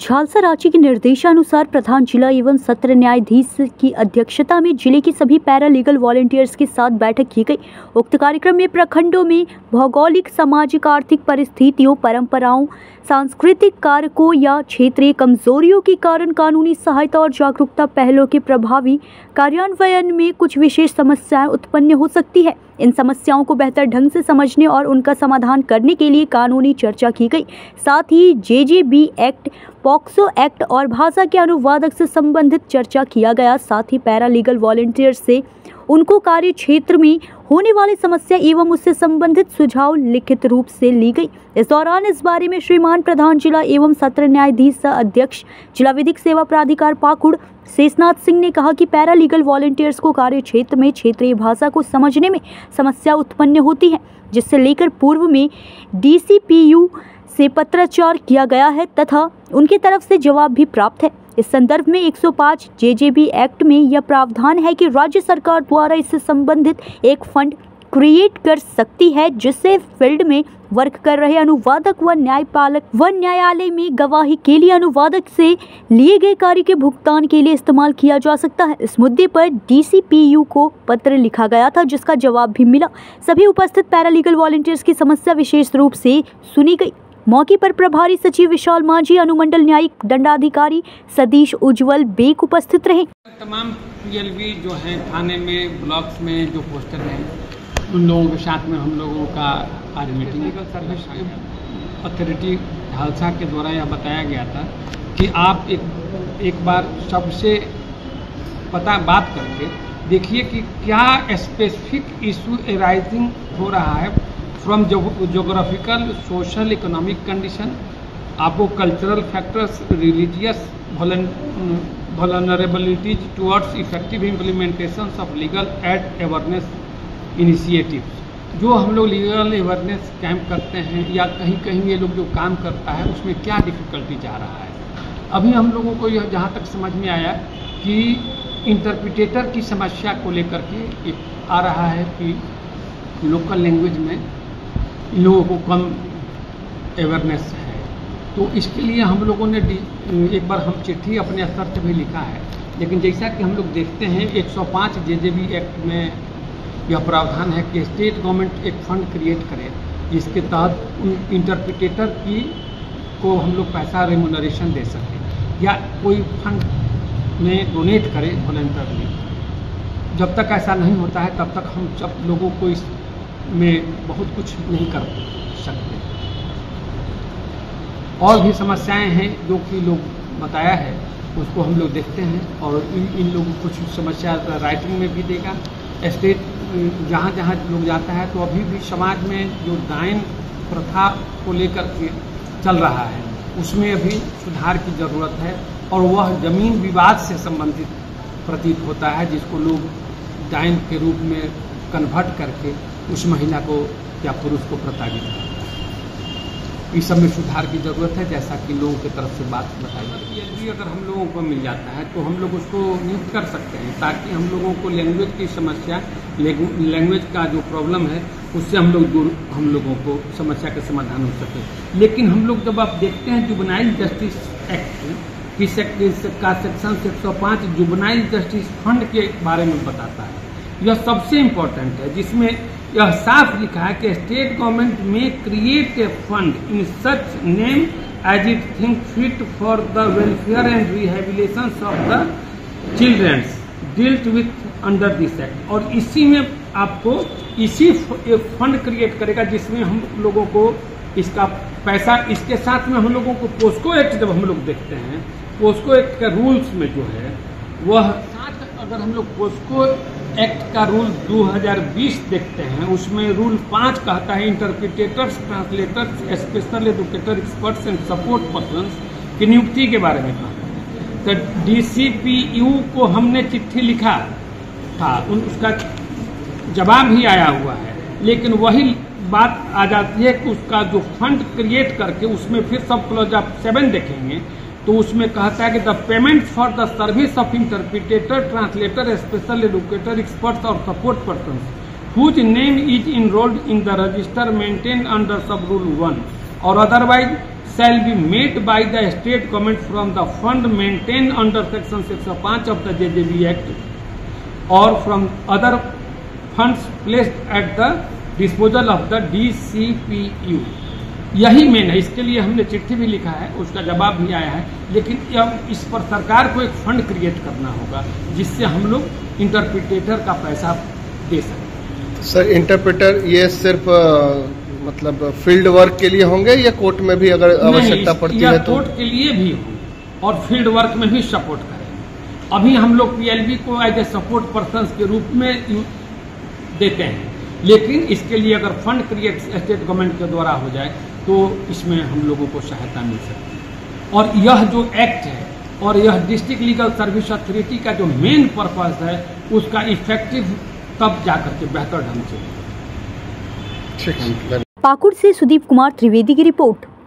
झालसा रांची के निर्देशानुसार प्रधान जिला एवं सत्र न्यायाधीश की अध्यक्षता में जिले के सभी पैरा लीगल वॉलंटियर्स के साथ बैठक की गई। उक्त कार्यक्रम में प्रखंडों में भौगोलिक, सामाजिक, आर्थिक परिस्थितियों, परंपराओं, सांस्कृतिक कारकों या क्षेत्रीय कमजोरियों के कारण कानूनी सहायता और जागरूकता पहलों के प्रभावी कार्यान्वयन में कुछ विशेष समस्याएं उत्पन्न हो सकती है। इन समस्याओं को बेहतर ढंग से समझने और उनका समाधान करने के लिए कानूनी चर्चा की गई। साथ ही जेजेबी एक्ट, पॉक्सो एक्ट और भाषा के अनुवादक से संबंधित चर्चा किया गया। साथ ही पैरा लीगल वॉलंटियर से उनको कार्य क्षेत्र में होने वाली समस्या एवं उससे संबंधित सुझाव लिखित रूप से ली गई। इस दौरान इस बारे में श्रीमान प्रधान जिला एवं सत्र न्यायाधीश अध्यक्ष जिला विधिक सेवा प्राधिकार पाकुड़ शेषनाथ सिंह ने कहा कि पैरा लीगल वॉलंटियर्स को कार्य क्षेत्र में क्षेत्रीय भाषा को समझने में समस्या उत्पन्न होती है, जिससे लेकर पूर्व में DCPU से पत्राचार किया गया है तथा उनकी तरफ से जवाब भी प्राप्त है। इस संदर्भ में 105 जेजेबी एक्ट में यह प्रावधान है कि राज्य सरकार द्वारा इससे संबंधित एक फंड क्रिएट कर सकती है, जिससे फील्ड में वर्क कर रहे अनुवादक व न्यायपालक व न्यायालय में गवाही के लिए अनुवादक से लिए गए कार्य के भुगतान के लिए इस्तेमाल किया जा सकता है। इस मुद्दे पर DCPU को पत्र लिखा गया था, जिसका जवाब भी मिला। सभी उपस्थित पैरालीगल वॉलंटियर्स की समस्या विशेष रूप से सुनी गई। मौके पर प्रभारी सचिव विशाल मांझी, अनुमंडल न्यायिक दंडाधिकारी सतीश उज्जवल बेक उपस्थित रहे। तमाम PLV जो हैं थाने में, ब्लॉक्स में जो पोस्टर हैं, उन लोगों के साथ में हम लोगों का आज meeting legal service authority Jhalsa के द्वारा यह बताया गया था कि आप एक बार सबसे बात करके देखिए कि क्या स्पेसिफिक इशू एराइजिंग हो रहा है from geographical, social, economic condition, आपको cultural factors, religious vulnerabilities towards effective implementation of legal aid awareness initiatives। जो हम लोग लीगल अवेयरनेस कैंप करते हैं या कहीं कहीं ये लोग जो काम करता है उसमें क्या डिफ़िकल्टी जा रहा है। अभी हम लोगों को यह जहाँ तक समझ में आया कि इंटरप्रिटेटर की समस्या को लेकर के एक आ रहा है कि लोकल लैंग्वेज में लोगों को कम अवेयरनेस है, तो इसके लिए हम लोगों ने एक बार हम चिट्ठी अपने स्तर से भी लिखा है। लेकिन जैसा कि हम लोग देखते हैं 105 जेजेबी एक्ट में यह प्रावधान है कि स्टेट गवर्नमेंट एक फंड क्रिएट करे, जिसके तहत उन इंटरप्रिटेटर को हम लोग पैसा रेमुनरेशन दे सकें या कोई फंड में डोनेट करें वॉलंटरली। जब तक ऐसा नहीं होता है तब तक हम सब लोगों को इस में बहुत कुछ नहीं कर सकते। और भी समस्याएं हैं जो कि लोग बताया है, उसको हम लोग देखते हैं और इन लोगों को कुछ समस्या राइटिंग में भी देगा। स्टेट जहाँ जहाँ लोग जाता है तो अभी भी समाज में जो डायन प्रथा को लेकर के चल रहा है उसमें अभी सुधार की ज़रूरत है, और वह जमीन विवाद से संबंधित प्रतीत होता है, जिसको लोग डायन के रूप में कन्वर्ट करके उस महिला को या पुरुष को प्रताड़ित करता है। इस सब में सुधार की ज़रूरत है, जैसा कि लोगों की तरफ से बात बताई जाती है। भी अगर हम लोगों को मिल जाता है तो हम लोग उसको नियुक्त कर सकते हैं, ताकि हम लोगों को लैंग्वेज की समस्या, लैंग्वेज का जो प्रॉब्लम है उससे हम लोगों को समस्या का समाधान हो सके। लेकिन हम लोग जब आप देखते हैं जुवेनाइल जस्टिस एक्ट की सेक्शन 105 जुवेनाइल जस्टिस फंड के बारे में बताता है। यह सबसे इम्पोर्टेंट है, जिसमें यह साफ लिखा है कि स्टेट गवर्नमेंट में create a fund in such name as it think fit for the welfare and rehabilitation of the childrens dealt with under this act. और इसी में आपको इसी फंड क्रिएट करेगा जिसमें हम लोगों को इसका पैसा, इसके साथ में हम लोगों को पोस्को एक्ट जब हम लोग देखते हैं, पोस्को एक्ट का रूल्स में जो है वह साथ, अगर हम लोग पोस्को एक्ट का रूल 2020 देखते हैं, उसमें रूल 5 कहता है interpreters, translators, special educator, experts and support persons की नियुक्ति के बारे में कहा। तो DCPU को हमने चिट्ठी लिखा था, उसका जवाब भी आया हुआ है, लेकिन वही बात आ जाती है कि उसका जो फंड क्रिएट करके उसमें फिर सब क्लॉज आप 7 देखेंगे तो उसमें कहता है कि the payment for the service of interpreter, translator, special educator, experts और support person whose name is enrolled in the register maintain under sub rule 1 और otherwise shall be met by the state government from the fund maintained under section 605 of the JJB Act or from other funds placed at the disposal of the DCPU। यही main है। इसके लिए हमने चिट्ठी भी लिखा है, उसका जवाब भी आया है, लेकिन अब इस पर सरकार को एक फंड क्रिएट करना होगा जिससे हम लोग इंटरप्रिटेटर का पैसा दे सकें। सर, इंटरप्रेटर ये सिर्फ मतलब फील्ड वर्क के लिए होंगे या कोर्ट में भी अगर आवश्यकता पड़ती है तो? कोर्ट के लिए भी हो और फील्ड वर्क में भी सपोर्ट करें। अभी हम लोग PLB को एज ए सपोर्ट पर्सन के रूप में देते हैं, लेकिन इसके लिए अगर फंड क्रिएट स्टेट गवर्नमेंट के द्वारा हो जाए तो इसमें हम लोगों को सहायता मिल सकती है। और यह जो एक्ट है और यह डिस्ट्रिक्ट लीगल सर्विस अथॉरिटी का जो मेन पर्पस है उसका इफेक्टिव तब जाकर के बेहतर ढंग से। पाकुड़ से सुदीप कुमार त्रिवेदी की रिपोर्ट।